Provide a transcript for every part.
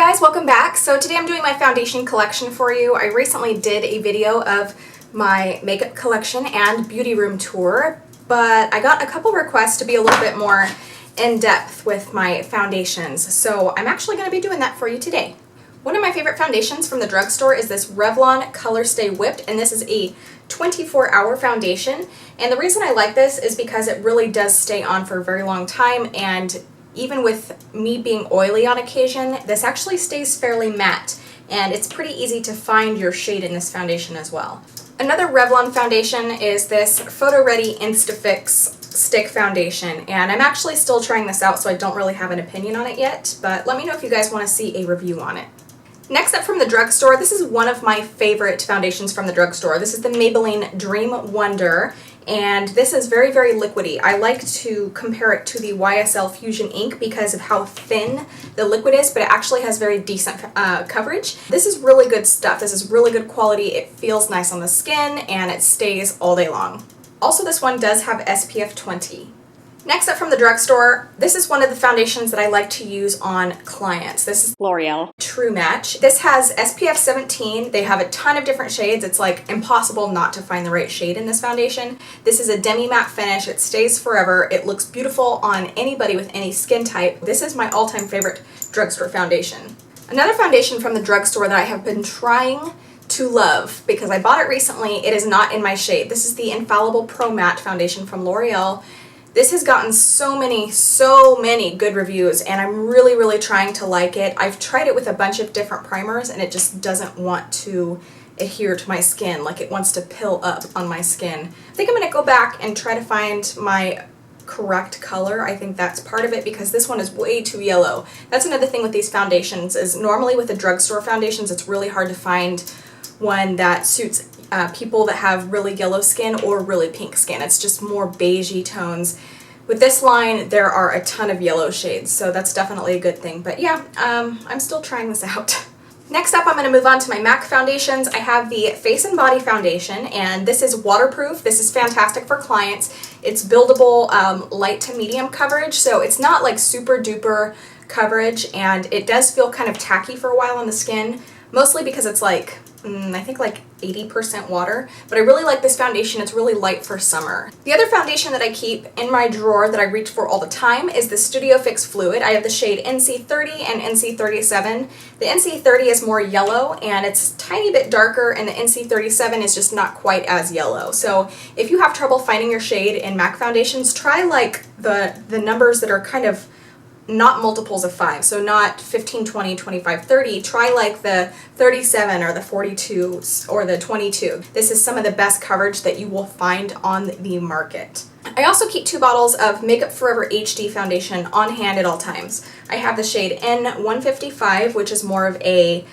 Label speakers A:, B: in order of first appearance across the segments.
A: guys, welcome back. So today I'm doing my foundation collection for you. I recently did a video of my makeup collection and beauty room tour, but I got a couple requests to be a little bit more in-depth with my foundations, so I'm actually going to be doing that for you today. One of my favorite foundations from the drugstore is this Revlon Color Stay Whipped, and this is a 24-hour foundation. And the reason I like this is because it really does stay on for a very long time, and even with me being oily on occasion, this actually stays fairly matte, and it's pretty easy to find your shade in this foundation as well. Another Revlon foundation is this Photo Ready Instafix Stick Foundation, and I'm actually still trying this out, so I don't really have an opinion on it yet, but let me know if you guys want to see a review on it. Next up from the drugstore, this is one of my favorite foundations from the drugstore. This is the Maybelline Dream Wonder, and this is very, very liquidy. I like to compare it to the YSL Fusion Ink because of how thin the liquid is, but it actually has very decent coverage. This is really good stuff. This is really good quality. It feels nice on the skin, and it stays all day long. Also, this one does have SPF 20. Next up from the drugstore, this is one of the foundations that I like to use on clients. This is
B: L'Oreal
A: True Match. This has SPF 17. They have a ton of different shades. It's like impossible not to find the right shade in this foundation. This is a demi-matte finish. It stays forever. It looks beautiful on anybody with any skin type. This is my all-time favorite drugstore foundation. Another foundation from the drugstore that I have been trying to love because I bought it recently. It is not in my shade. This is the Infallible Pro Matte foundation from L'Oreal. This has gotten so many good reviews, and I'm really trying to like it. I've tried it with a bunch of different primers, and it just doesn't want to adhere to my skin. Like, it wants to pill up on my skin. I think I'm going to go back and try to find my correct color. I think that's part of it because this one is way too yellow. That's another thing with these foundations is normally with the drugstore foundations, it's really hard to find one that suits people that have really yellow skin or really pink skin. It's just more beigey tones. With this line, there are a ton of yellow shades, so that's definitely a good thing. But yeah, I'm still trying this out. Next up, I'm going to move on to my MAC foundations. I have the Face and Body Foundation, and this is waterproof. This is fantastic for clients. It's buildable light to medium coverage, so it's not like super duper coverage, and it does feel kind of tacky for a while on the skin, mostly because it's like, I think like 80% water, but I really like this foundation. It's really light for summer. The other foundation that I keep in my drawer that I reach for all the time is the Studio Fix Fluid. I have the shade NC30 and NC37. The NC30 is more yellow and it's a tiny bit darker, and the NC37 is just not quite as yellow. So if you have trouble finding your shade in MAC foundations, try like the numbers that are kind of not multiples of 5, so not 15, 20, 25, 30. Try like the 37 or the 42 or the 22. This is some of the best coverage that you will find on the market. I also keep 2 bottles of Makeup Forever HD foundation on hand at all times. I have the shade N155, which is more of a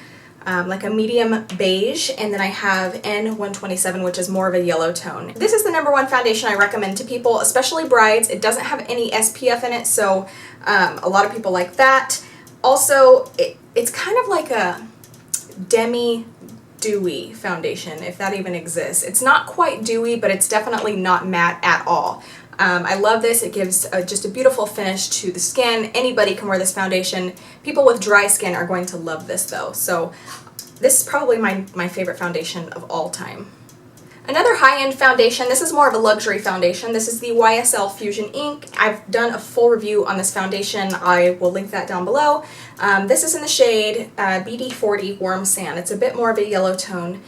A: like a medium beige, and then I have N127, which is more of a yellow tone. This is the #1 foundation I recommend to people, especially brides. It doesn't have any SPF in it, so a lot of people like that. Also, it's kind of like a dewy foundation, if that even exists. It's not quite dewy, but it's definitely not matte at all. I love this. It gives just a beautiful finish to the skin. Anybody can wear this foundation. People with dry skin are going to love this though. So this is probably my favorite foundation of all time. Another high-end foundation, this is more of a luxury foundation. This is the YSL Fusion Ink. I've done a full review on this foundation. I will link that down below. This is in the shade BD40 Warm Sand. It's a bit more of a yellow tone.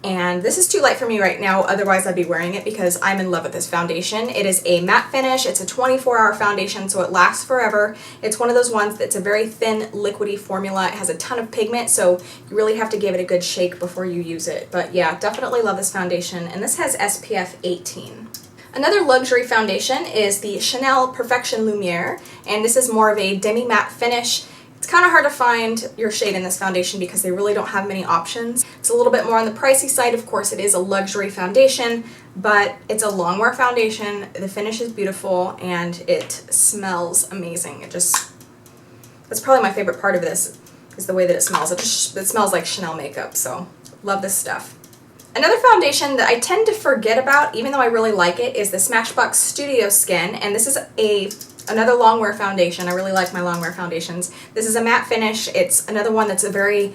A: And this is too light for me right now, otherwise I'd be wearing it because I'm in love with this foundation. It is a matte finish. It's a 24-hour foundation, so it lasts forever. It's one of those ones that's a very thin, liquidy formula. It has a ton of pigment, so you really have to give it a good shake before you use it. But yeah, definitely love this foundation, and this has SPF 18. Another luxury foundation is the Chanel Perfection Lumiere, and this is more of a demi-matte finish. It's kind of hard to find your shade in this foundation because they really don't have many options. It's a little bit more on the pricey side. Of course, it is a luxury foundation, but it's a long wear foundation. The finish is beautiful and it smells amazing. That's probably my favorite part of this, is the way that it smells. It smells like Chanel makeup, so love this stuff. Another foundation that I tend to forget about, even though I really like it, is the Smashbox Studio Skin, and this is a another long wear foundation. I really like my long wear foundations. This is a matte finish. It's another one that's a very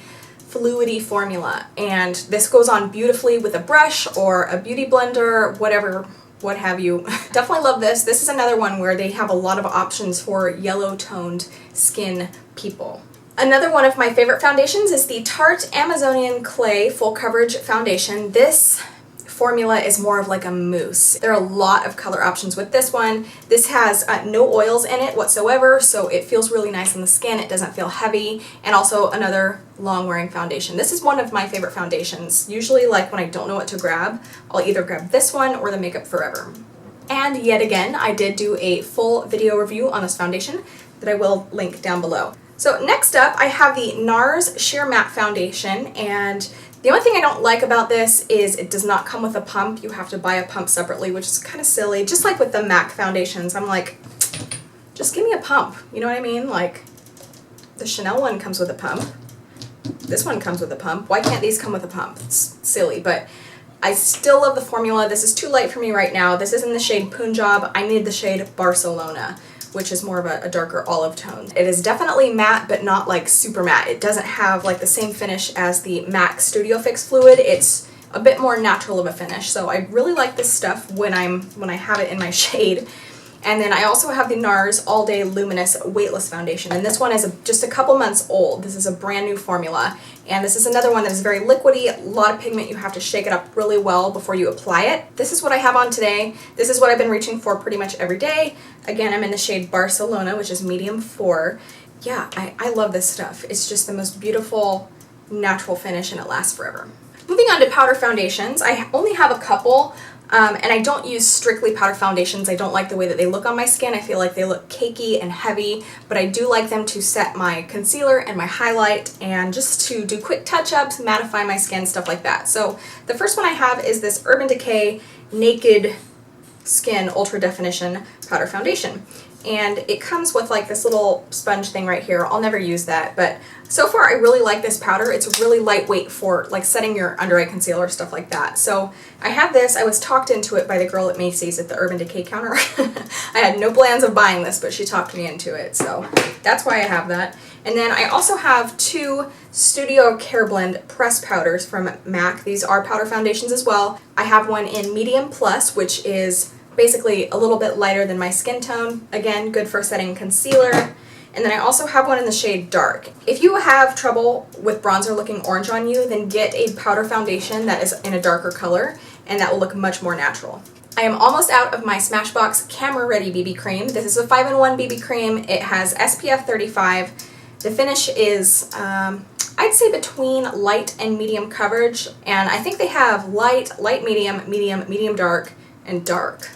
A: fluidy formula, and this goes on beautifully with a brush or a beauty blender, whatever, what have you. Definitely love this. This is another one where they have a lot of options for yellow toned skin people. Another one of my favorite foundations is the Tarte Amazonian Clay Full Coverage Foundation. This formula is more of like a mousse. There are a lot of color options with this one. This has no oils in it whatsoever, so it feels really nice on the skin. It doesn't feel heavy, and also another long wearing foundation. This is one of my favorite foundations. Usually, like when I don't know what to grab, I'll either grab this one or the Makeup Forever. And yet again, I did do a full video review on this foundation that I will link down below. So next up, I have the NARS Sheer Matte Foundation, and the only thing I don't like about this is it does not come with a pump. You have to buy a pump separately, which is kind of silly. Just like with the MAC foundations, I'm like, just give me a pump. You know what I mean? Like, the Chanel one comes with a pump. This one comes with a pump. Why can't these come with a pump? It's silly, but I still love the formula. This is too light for me right now. This is in the shade Punjab. I need the shade Barcelona, which is more of a darker olive tone. It is definitely matte, but not like super matte. It doesn't have like the same finish as the MAC Studio Fix Fluid. It's a bit more natural of a finish. So I really like this stuff when I have it in my shade. And then I also have the NARS All Day Luminous Weightless Foundation, and this one is just a couple months old. This is a brand new formula, and this is another one that is very liquidy, a lot of pigment. You have to shake it up really well before you apply it. This is what I have on today. This is what I've been reaching for pretty much every day. Again, I'm in the shade Barcelona, which is medium 4. Yeah, I love this stuff. It's just the most beautiful, natural finish, and it lasts forever. Moving on to powder foundations, I only have a couple. And I don't use strictly powder foundations. I don't like the way that they look on my skin. I feel like they look cakey and heavy, but I do like them to set my concealer and my highlight and just to do quick touch-ups, mattify my skin, stuff like that. So the first one I have is this Urban Decay Naked Skin Ultra Definition Powder Foundation. And it comes with like this little sponge thing right here. I'll never use that, but so far I really like this powder. It's really lightweight for like setting your under eye concealer, stuff like that. So I have this. I was talked into it by the girl at Macy's at the Urban Decay counter. I had no plans of buying this, but she talked me into it, so that's why I have that. And then I also have 2 Studio Care Blend press powders from MAC. These are powder foundations as well. I have one in Medium Plus, which is basically a little bit lighter than my skin tone. Again, good for setting concealer. And then I also have one in the shade Dark. If you have trouble with bronzer looking orange on you, then get a powder foundation that is in a darker color, and that will look much more natural. I am almost out of my Smashbox Camera Ready BB Cream. This is a 5-in-1 BB cream. It has SPF 35. The finish is, I'd say between light and medium coverage, and I think they have light, light medium, medium, medium dark, and dark.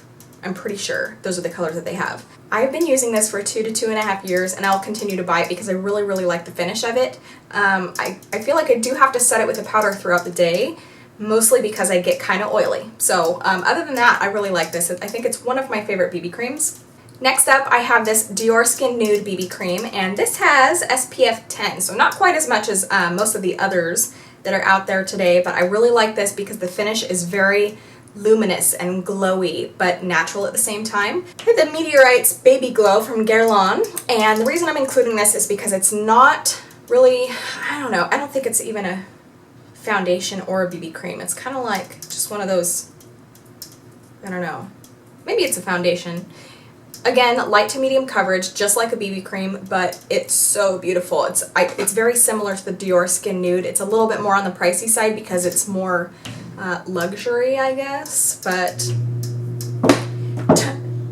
A: I'm pretty sure those are the colors that they have. I've been using this for 2 to 2.5 years, and I'll continue to buy it because I really, really like the finish of it. I feel like I do have to set it with a powder throughout the day, mostly because I get kind of oily. So other than that, I really like this. I think it's one of my favorite BB creams. Next up, I have this Dior Skin Nude BB cream, and this has SPF 10, so not quite as much as most of the others that are out there today, but I really like this because the finish is very luminous and glowy, but natural at the same time. The Meteorites Baby Glow from Guerlain, and the reason I'm including this is because it's not really, I don't know, I don't think it's even a foundation or a BB cream. It's kind of like just one of those, I don't know, maybe it's a foundation. Again, light to medium coverage, just like a BB cream, but it's so beautiful. It's very similar to the Dior Skin Nude. It's a little bit more on the pricey side because it's more luxury, I guess, but...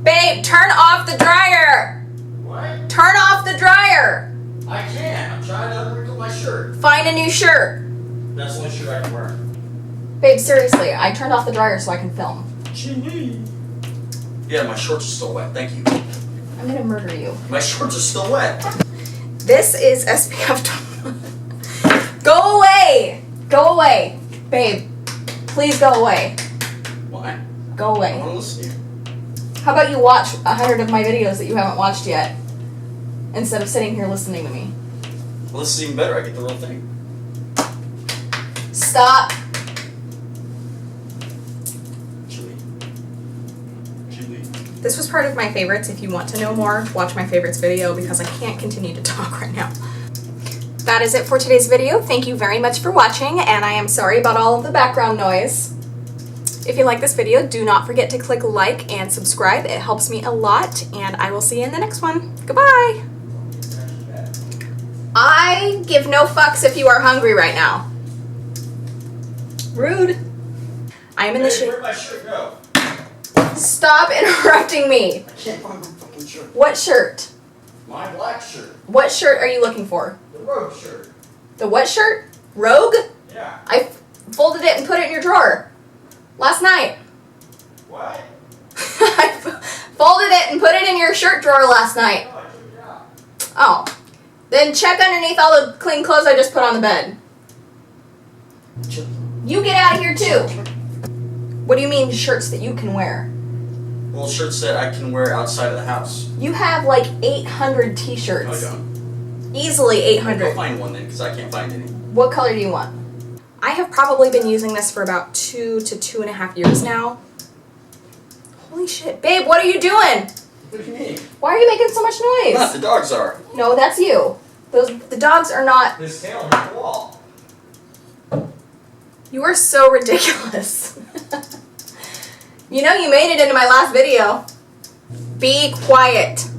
A: Babe, turn off the dryer!
B: What?
A: Turn off the dryer!
B: I can't. I'm trying to wrinkle my shirt.
A: Find a new shirt!
B: That's the only shirt I can wear.
A: Babe, seriously, I turned off the dryer so I can film.
B: Yeah, my shorts are still wet. Thank you.
A: I'm gonna murder you.
B: My shorts are still wet.
A: This is SPF 20. Go away! Go away! Babe, please go away.
B: Why?
A: Go
B: I
A: away.
B: want to listen to you.
A: How about you watch 100 of my videos that you haven't watched yet, instead of sitting here listening to me?
B: Well, this is even better. I get the real thing.
A: Stop.
B: Julie.
A: This was part of my favorites. If you want to know more, watch my favorites video because I can't continue to talk right now. That is it for today's video. Thank you very much for watching, and I am sorry about all of the background noise. If you like this video, do not forget to click like and subscribe. It helps me a lot, and I will see you in the next one. Goodbye! I give no fucks if you are hungry right now. Rude. I am in the shade.
B: Where'd my shirt go?
A: Stop interrupting me.
B: I can't find my fucking shirt.
A: What shirt?
B: My black shirt.
A: What shirt are you looking for?
B: The rogue shirt.
A: The what shirt? Rogue?
B: Yeah.
A: I folded it and put it in your drawer. Last night.
B: What?
A: I folded it and put it in your shirt drawer last night.
B: Oh, I took it out.
A: Oh. Then check underneath all the clean clothes I just put on the bed. You get out of here too. What do you mean shirts that you can wear?
B: Well, shirts that I can wear outside of the house.
A: You have like 800 t-shirts.
B: No, I don't.
A: Easily
B: Go
A: 800.
B: find one then, because I can't find any.
A: What color do you want? I have probably been using this for about 2 to 2.5 years now. Holy shit. Babe, what are you doing?
B: What do you mean?
A: Why are you making so much
B: Not
A: noise?
B: the dogs are.
A: No, that's you. The dogs are not.
B: His tail hit the wall.
A: You are so ridiculous. You know you made it into my last video. Be quiet.